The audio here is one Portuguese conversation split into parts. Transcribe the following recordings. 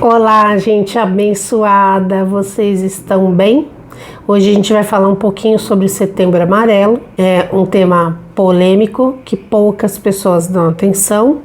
Olá, gente abençoada, vocês estão bem? Hoje a gente vai falar um pouquinho sobre o Setembro Amarelo. É um tema polêmico que poucas pessoas dão atenção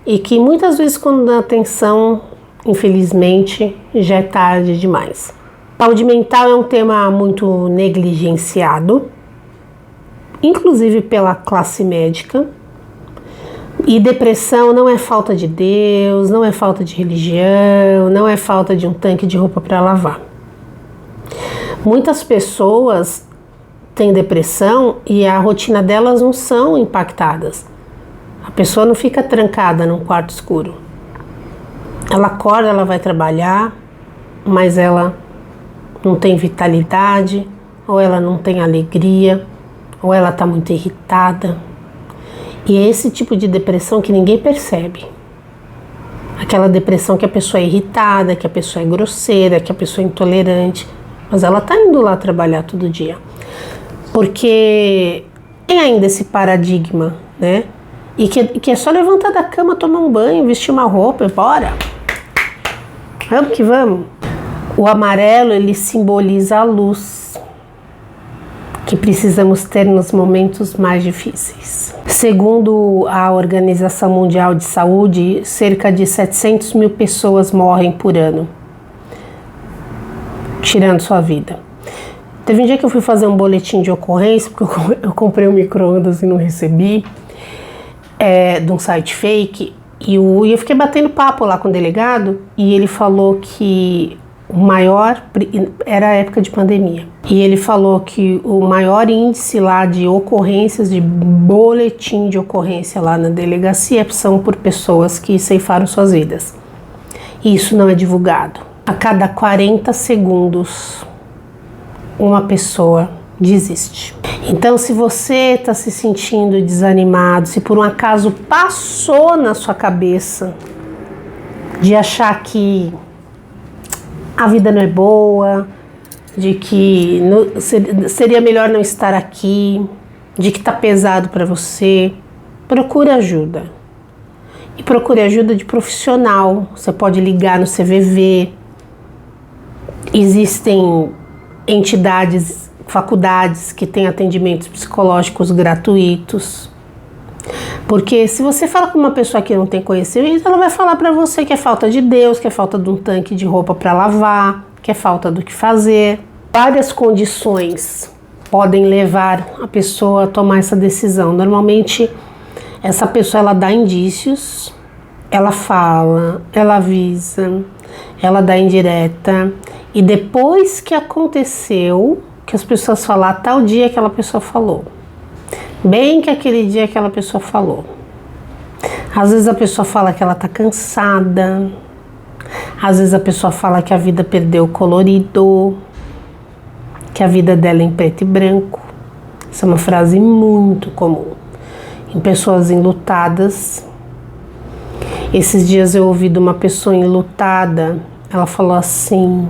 e que muitas vezes quando dão atenção, infelizmente, já é tarde demais. Saúde mental é um tema muito negligenciado, inclusive pela classe médica. E depressão não é falta de Deus, não é falta de religião, não é falta de um tanque de roupa para lavar. Muitas pessoas têm depressão e a rotina delas não são impactadas. A pessoa não fica trancada num quarto escuro. Ela acorda, ela vai trabalhar, mas ela não tem vitalidade, ou ela não tem alegria, ou ela está muito irritada. E é esse tipo de depressão que ninguém percebe. Aquela depressão que a pessoa é irritada, que a pessoa é grosseira, que a pessoa é intolerante. Mas ela está indo lá trabalhar todo dia. Porque tem ainda esse paradigma, né? E que é só levantar da cama, tomar um banho, vestir uma roupa e bora. Vamos que vamos. O amarelo, ele simboliza a luz que precisamos ter nos momentos mais difíceis. Segundo a Organização Mundial de Saúde, cerca de 700 mil pessoas morrem por ano, tirando sua vida. Teve um dia que eu fui fazer um boletim de ocorrência, porque eu comprei um micro-ondas e não recebi, de um site fake, e eu fiquei batendo papo lá com o delegado, e ele falou que o maior, era a época de pandemia, e ele falou que o maior índice lá de ocorrências, de boletim de ocorrência lá na delegacia são por pessoas que ceifaram suas vidas. E isso não é divulgado. A cada 40 segundos, uma pessoa desiste. Então, se você está se sentindo desanimado, se por um acaso passou na sua cabeça de achar que a vida não é boa, de que seria melhor não estar aqui, de que está pesado para você, procure ajuda. E procure ajuda de profissional. Você pode ligar no CVV. Existem entidades, faculdades que têm atendimentos psicológicos gratuitos. Porque se você fala com uma pessoa que não tem conhecimento, ela vai falar para você que é falta de Deus, que é falta de um tanque de roupa para lavar, que é falta do que fazer. Várias condições podem levar a pessoa a tomar essa decisão. Normalmente, essa pessoa ela dá indícios, ela fala, ela avisa, ela dá indireta. E depois que aconteceu, que as pessoas falam tal dia que aquela pessoa falou. Bem que aquele dia aquela pessoa falou. Às vezes a pessoa fala que ela tá cansada. Às vezes a pessoa fala que a vida perdeu o colorido. Que a vida dela é em preto e branco. Essa é uma frase muito comum em pessoas enlutadas. Esses dias eu ouvi de uma pessoa enlutada. Ela falou assim: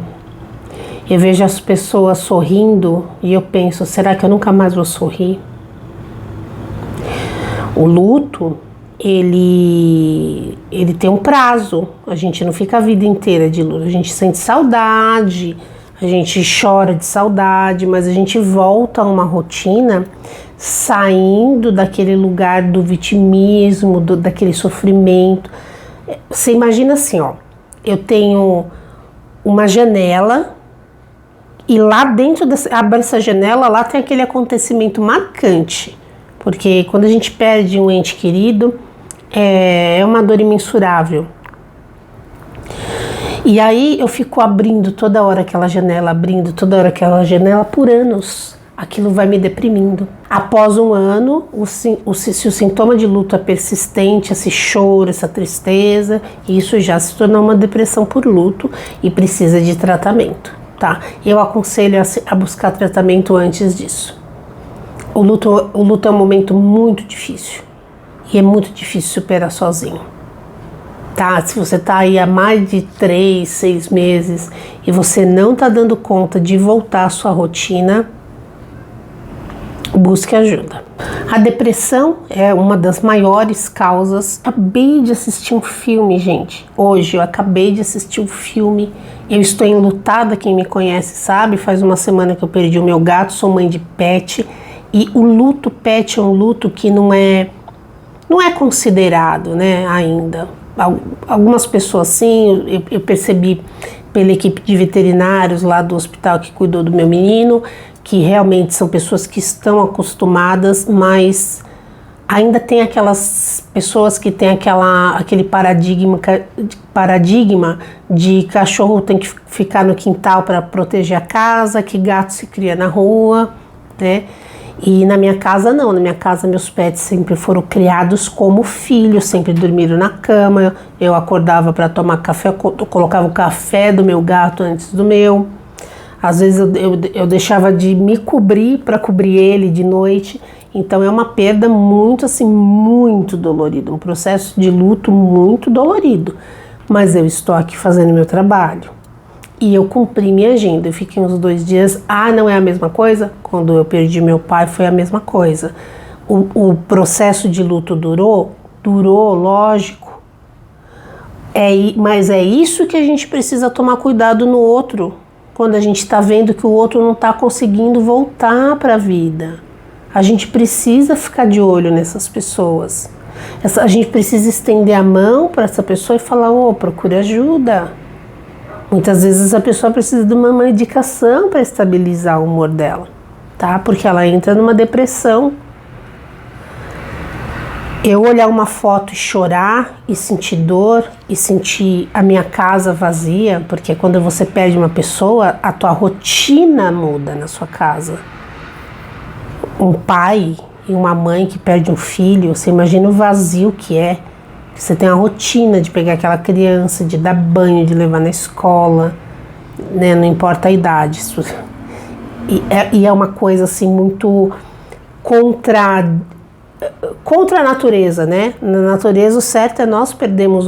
eu vejo as pessoas sorrindo e eu penso, será que eu nunca mais vou sorrir? O luto, ele tem um prazo. A gente não fica a vida inteira de luto. A gente sente saudade, a gente chora de saudade, mas a gente volta a uma rotina saindo daquele lugar do vitimismo, daquele sofrimento. Você imagina assim, ó, eu tenho uma janela e lá dentro, abre essa janela, lá tem aquele acontecimento marcante. Porque quando a gente perde um ente querido, é uma dor imensurável. E aí eu fico abrindo toda hora aquela janela, abrindo toda hora aquela janela por anos. Aquilo vai me deprimindo. Após um ano, se o sintoma de luto é persistente, esse choro, essa tristeza, isso já se tornou uma depressão por luto e precisa de tratamento, tá? Eu aconselho a buscar tratamento antes disso. O luto é um momento muito difícil e é muito difícil superar sozinho, tá? Se você tá aí há mais de 3, 6 meses e você não tá dando conta de voltar à sua rotina, busque ajuda. A depressão é uma das maiores causas. Acabei de assistir um filme, gente. Hoje eu acabei de assistir um filme. Eu estou enlutada, quem me conhece sabe. Faz uma semana que eu perdi o meu gato, sou mãe de pet. E o luto pet é um luto que não é considerado, né, ainda. Algumas pessoas sim, eu percebi pela equipe de veterinários lá do hospital que cuidou do meu menino, que realmente são pessoas que estão acostumadas, mas ainda tem aquelas pessoas que têm aquele paradigma de cachorro tem que ficar no quintal para proteger a casa, que gato se cria na rua, né? E na minha casa não, na minha casa meus pets sempre foram criados como filhos, sempre dormiram na cama, eu acordava para tomar café, eu colocava o café do meu gato antes do meu, às vezes eu deixava de me cobrir para cobrir ele de noite, então é uma perda muito assim, muito dolorida, um processo de luto muito dolorido, mas eu estou aqui fazendo meu trabalho. E eu cumpri minha agenda, eu fiquei uns 2 dias, não é a mesma coisa? Quando eu perdi meu pai foi a mesma coisa. O processo de luto durou, lógico, mas é isso que a gente precisa tomar cuidado no outro, quando a gente está vendo que o outro não está conseguindo voltar para a vida. A gente precisa ficar de olho nessas pessoas, a gente precisa estender a mão para essa pessoa e falar, procure ajuda. Muitas vezes a pessoa precisa de uma medicação para estabilizar o humor dela, tá? Porque ela entra numa depressão. Eu olhar uma foto e chorar, e sentir dor, e sentir a minha casa vazia, porque quando você perde uma pessoa, a tua rotina muda na sua casa. Um pai e uma mãe que perde um filho, você imagina o vazio que é. Você tem a rotina de pegar aquela criança, de dar banho, de levar na escola, né? Não importa a idade. E é uma coisa assim muito contra a natureza, né? Na natureza o certo é nós perdemos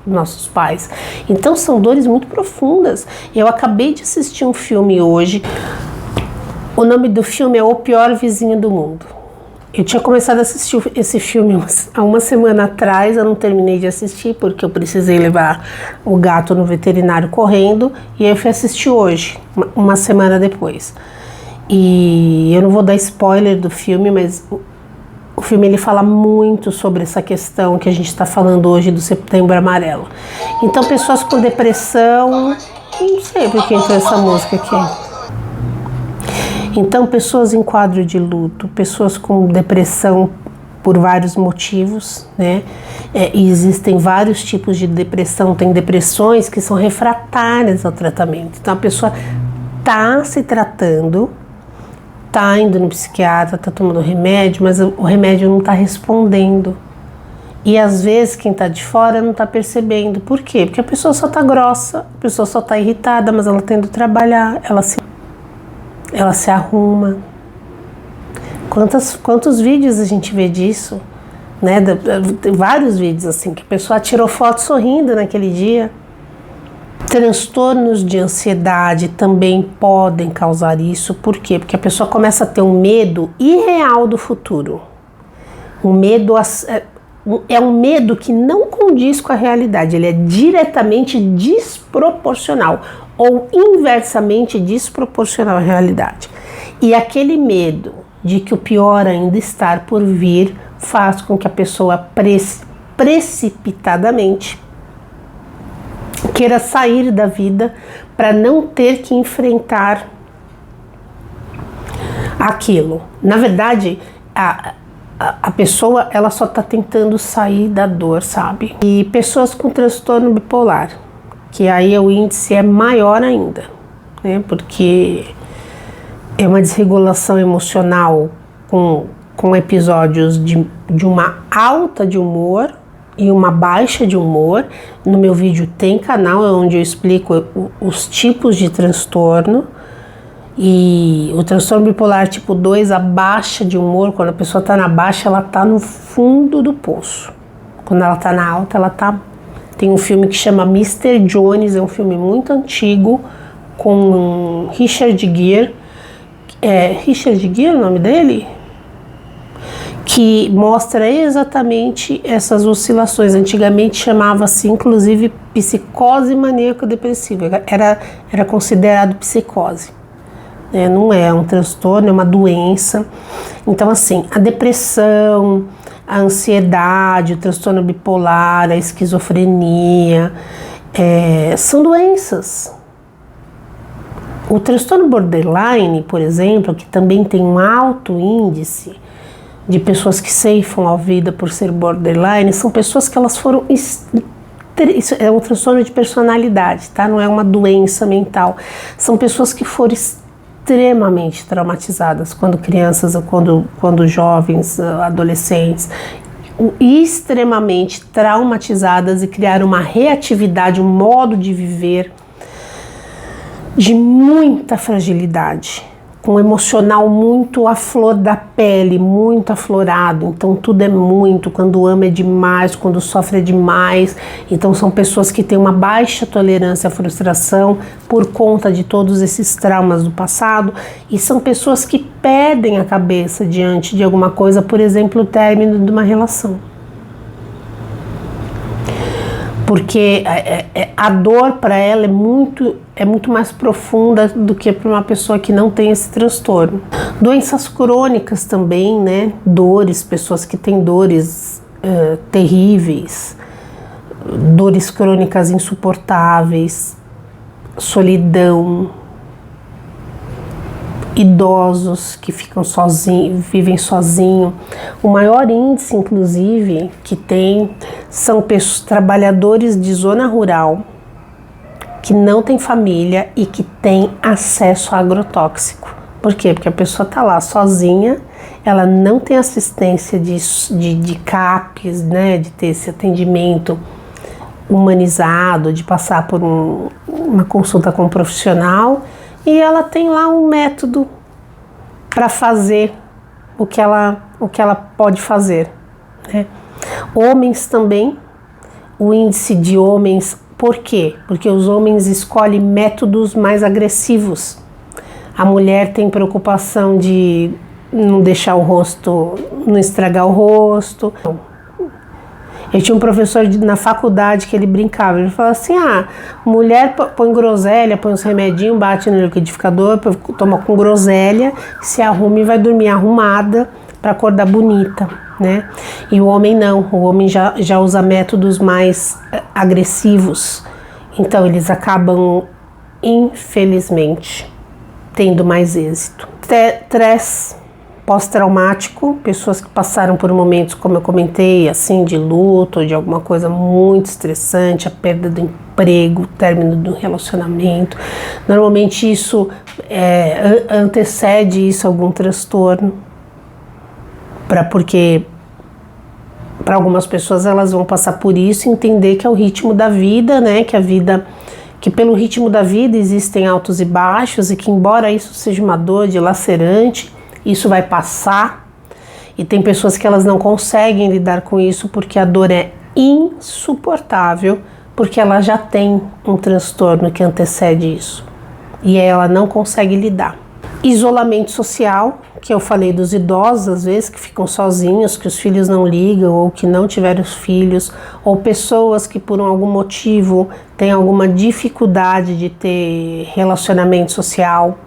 nossos pais. Então são dores muito profundas. Eu acabei de assistir um filme hoje. O nome do filme é O Pior Vizinho do Mundo. Eu tinha começado a assistir esse filme há uma semana atrás, eu não terminei de assistir porque eu precisei levar o gato no veterinário correndo, e aí eu fui assistir hoje, uma semana depois. E eu não vou dar spoiler do filme, mas o filme ele fala muito sobre essa questão que a gente está falando hoje do Setembro Amarelo. Então pessoas com depressão, não sei por que entrou essa música aqui. Então, pessoas em quadro de luto, pessoas com depressão por vários motivos, né? E existem vários tipos de depressão, tem depressões que são refratárias ao tratamento. Então, a pessoa está se tratando, está indo no psiquiatra, está tomando remédio, mas o remédio não está respondendo. E às vezes quem está de fora não está percebendo. Por quê? Porque a pessoa só está grossa, a pessoa só está irritada, mas ela está indo trabalhar, ela se arruma. Quantos vídeos a gente vê disso, né? Tem vários vídeos assim, que a pessoa tirou foto sorrindo naquele dia. Transtornos de ansiedade também podem causar isso. Por quê? Porque a pessoa começa a ter um medo irreal do futuro. Um medo é um medo que não condiz com a realidade, ele é diretamente desproporcional ou inversamente desproporcional à realidade. E aquele medo de que o pior ainda está por vir faz com que a pessoa precipitadamente queira sair da vida para não ter que enfrentar aquilo. Na verdade, a pessoa ela só está tentando sair da dor, sabe? E pessoas com transtorno bipolar, que aí o índice é maior ainda, né? Porque é uma desregulação emocional com episódios de uma alta de humor e uma baixa de humor. No meu vídeo tem canal onde eu explico os tipos de transtorno. E o transtorno bipolar tipo 2, a baixa de humor, quando a pessoa está na baixa, ela está no fundo do poço. Quando ela está na alta, ela está... Tem um filme que chama Mr. Jones, é um filme muito antigo, com Richard Gere. É Richard Gere o nome dele? que mostra exatamente essas oscilações. Antigamente chamava-se inclusive psicose maníaco-depressiva, era considerado psicose. Não é um transtorno, é uma doença. Então, assim, a depressão, a ansiedade, o transtorno bipolar, a esquizofrenia, são doenças. O transtorno borderline, por exemplo, que também tem um alto índice de pessoas que ceifam a vida por ser borderline, são pessoas que elas foram... Isso é um transtorno de personalidade, tá? Não é uma doença mental. São pessoas que foram extremamente traumatizadas quando crianças, quando jovens, adolescentes, extremamente traumatizadas e criaram uma reatividade, um modo de viver de muita fragilidade, com um emocional muito à flor da pele, muito aflorado. Então tudo é muito, quando ama é demais, quando sofre é demais. Então são pessoas que têm uma baixa tolerância à frustração por conta de todos esses traumas do passado, e são pessoas que perdem a cabeça diante de alguma coisa, por exemplo, o término de uma relação. Porque a dor para ela é muito mais profunda do que para uma pessoa que não tem esse transtorno. Doenças crônicas também, né? Dores, pessoas que têm dores terríveis, dores crônicas insuportáveis, solidão, idosos que ficam sozinhos, vivem sozinhos. O maior índice, inclusive, que tem são trabalhadores de zona rural que não tem família e que tem acesso a agrotóxico. Por quê? Porque a pessoa está lá sozinha, ela não tem assistência de CAPs, né, de ter esse atendimento humanizado, de passar por uma consulta com um profissional, e ela tem lá um método para fazer o que ela pode fazer, né? Homens também, o índice de homens, por quê? Porque os homens escolhem métodos mais agressivos. A mulher tem preocupação de não deixar o rosto, não estragar o rosto. Eu tinha um professor na faculdade que ele brincava, ele falava assim, mulher põe groselha, põe uns remedinhos, bate no liquidificador, toma com groselha, se arruma e vai dormir arrumada para acordar bonita, né? E o homem não, o homem já usa métodos mais agressivos, então eles acabam, infelizmente, tendo mais êxito. Estresse pós-traumático, pessoas que passaram por momentos, como eu comentei, assim, de luto ou de alguma coisa muito estressante, a perda do emprego, o término do relacionamento. Normalmente isso antecede isso algum transtorno, porque para algumas pessoas elas vão passar por isso e entender que é o ritmo da vida, né? Que pelo ritmo da vida existem altos e baixos, e que embora isso seja uma dor dilacerante, isso vai passar. E tem pessoas que elas não conseguem lidar com isso porque a dor é insuportável, porque ela já tem um transtorno que antecede isso e ela não consegue lidar. Isolamento social, que eu falei dos idosos, às vezes, que ficam sozinhos, que os filhos não ligam ou que não tiveram filhos, ou pessoas que por algum motivo têm alguma dificuldade de ter relacionamento social,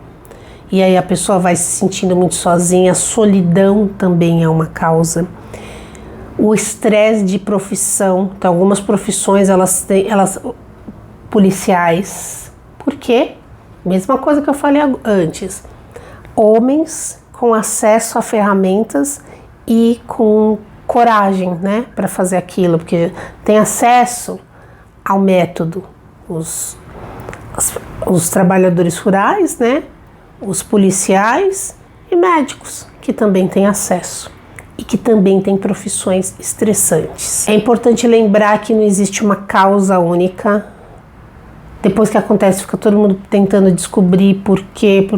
e aí a pessoa vai se sentindo muito sozinha. A solidão também é uma causa. O estresse de profissão, então algumas profissões elas policiais. Por quê? Mesma coisa que eu falei antes. Homens com acesso a ferramentas e com coragem, né, para fazer aquilo, porque tem acesso ao método. Os trabalhadores rurais, né, os policiais e médicos, que também têm acesso e que também têm profissões estressantes. É importante lembrar que não existe uma causa única. Depois que acontece, fica todo mundo tentando descobrir por quê.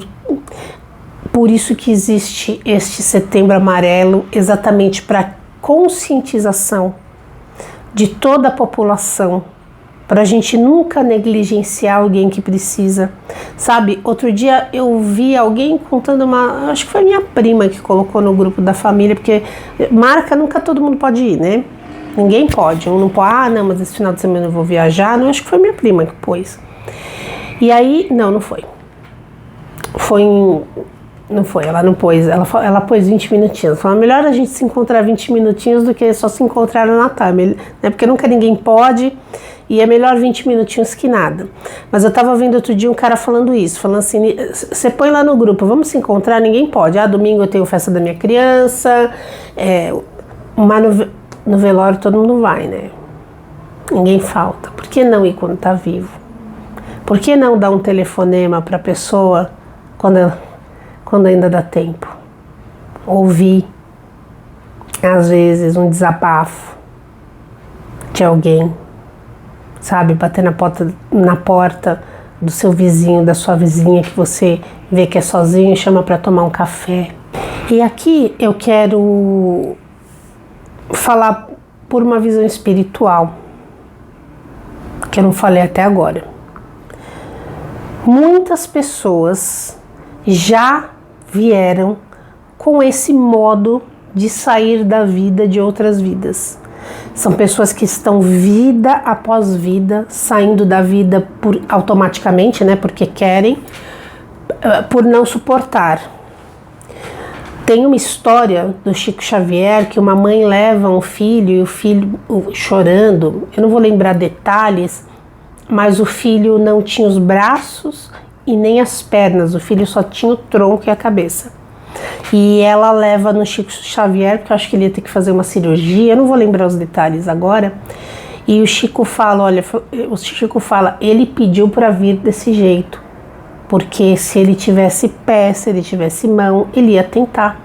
Por isso que existe este Setembro Amarelo, exatamente para conscientização de toda a população para a gente nunca negligenciar alguém que precisa, sabe? Outro dia eu vi alguém contando acho que foi minha prima que colocou no grupo da família, porque marca nunca todo mundo pode ir, né? Ninguém pode, um não pode, não, mas esse final de semana eu vou viajar, não, acho que foi minha prima que pôs. E aí, não foi. Não foi, ela não pôs, ela pôs 20 minutinhos. Falou, melhor a gente se encontrar 20 minutinhos do que só se encontrar no Natal, né? Porque nunca ninguém pode e é melhor 20 minutinhos que nada. Mas eu tava vendo outro dia um cara falando isso, falando assim, você põe lá no grupo, vamos se encontrar, ninguém pode. Domingo eu tenho festa da minha criança, mas no velório todo mundo vai, né? Ninguém falta. Por que não ir quando tá vivo? Por que não dar um telefonema pra pessoa quando ainda dá tempo? Ouvir, às vezes, um desabafo de alguém, sabe? Bater na porta do seu vizinho, da sua vizinha que você vê que é sozinho e chama para tomar um café. E aqui eu quero falar por uma visão espiritual, que eu não falei até agora. Muitas pessoas já vieram com esse modo de sair da vida de outras vidas. São pessoas que estão vida após vida, saindo da vida automaticamente, né, porque querem, por não suportar. Tem uma história do Chico Xavier que uma mãe leva um filho e o filho chorando, eu não vou lembrar detalhes, mas o filho não tinha os braços e nem as pernas, o filho só tinha o tronco e a cabeça. E ela leva no Chico Xavier, porque eu acho que ele ia ter que fazer uma cirurgia, eu não vou lembrar os detalhes agora. E o Chico fala, ele pediu para vir desse jeito, porque se ele tivesse pé, se ele tivesse mão, ele ia tentar.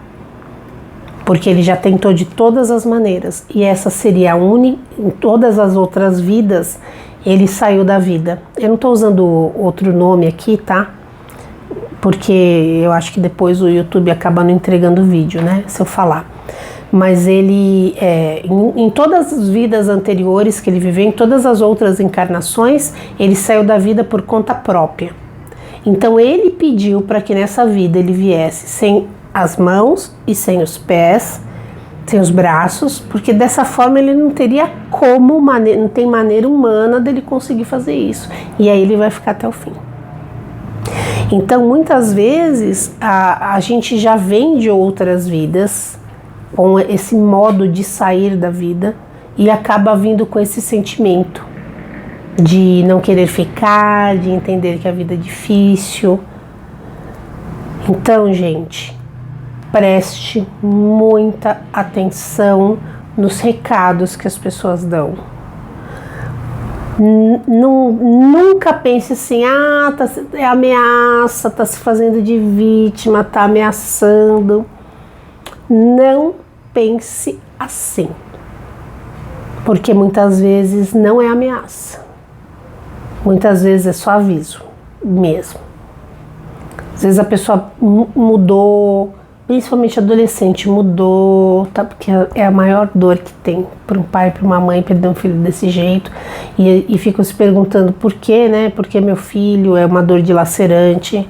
Porque ele já tentou de todas as maneiras, e essa seria a única, em todas as outras vidas, ele saiu da vida. Eu não estou usando outro nome aqui, tá? Porque eu acho que depois o YouTube acaba não entregando o vídeo, né? Se eu falar. Mas ele, em todas as vidas anteriores que ele viveu, em todas as outras encarnações, ele saiu da vida por conta própria. Então ele pediu para que nessa vida ele viesse sem as mãos e sem os pés, sem os braços, porque dessa forma ele não teria não tem maneira humana dele conseguir fazer isso. E aí ele vai ficar até o fim. Então, muitas vezes, a gente já vem de outras vidas com esse modo de sair da vida e acaba vindo com esse sentimento de não querer ficar, de entender que a vida é difícil. Então, gente, preste muita atenção nos recados que as pessoas dão. Nunca pense assim, é ameaça, tá se fazendo de vítima, tá ameaçando. Não pense assim, porque muitas vezes não é ameaça, muitas vezes é só aviso mesmo. Às vezes a pessoa mudou, principalmente adolescente, mudou, tá? Porque é a maior dor que tem para um pai, para uma mãe perder um filho desse jeito, e ficam se perguntando por quê, né? Porque meu filho é uma dor dilacerante.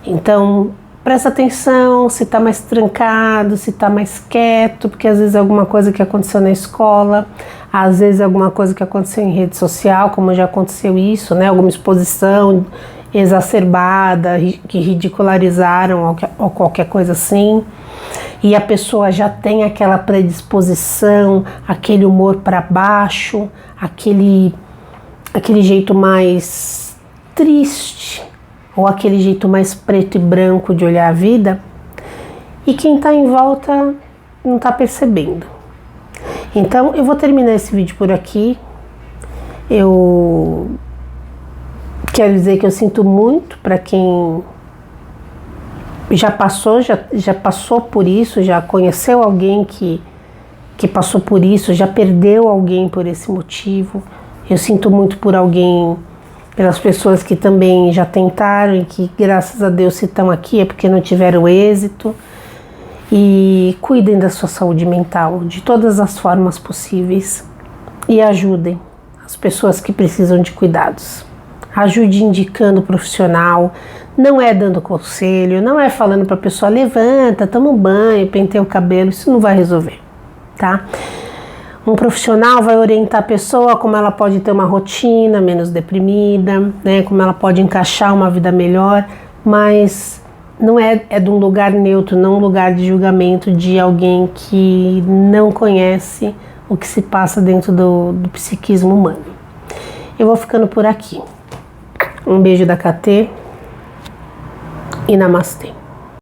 Então, presta atenção se está mais trancado, se está mais quieto, porque às vezes é alguma coisa que aconteceu na escola, às vezes é alguma coisa que aconteceu em rede social, como já aconteceu isso, né? Alguma exposição exacerbada, que ridicularizaram ou qualquer coisa assim, e a pessoa já tem aquela predisposição, aquele humor para baixo, aquele jeito mais triste, ou aquele jeito mais preto e branco de olhar a vida, e quem está em volta não está percebendo. Então eu vou terminar esse vídeo por aqui. Eu quero dizer que eu sinto muito para quem já passou por isso, já conheceu alguém que passou por isso, já perdeu alguém por esse motivo. Eu sinto muito pelas pessoas que também já tentaram e que, graças a Deus, se estão aqui é porque não tiveram êxito. E cuidem da sua saúde mental de todas as formas possíveis e ajudem as pessoas que precisam de cuidados. Ajude indicando o profissional, não é dando conselho, não é falando para a pessoa levanta, toma um banho, penteia o cabelo, isso não vai resolver, tá? Um profissional vai orientar a pessoa como ela pode ter uma rotina menos deprimida, né? Como ela pode encaixar uma vida melhor, mas não é de um lugar neutro, não um lugar de julgamento de alguém que não conhece o que se passa dentro do psiquismo humano. Eu vou ficando por aqui. Um beijo da Katê e namastê.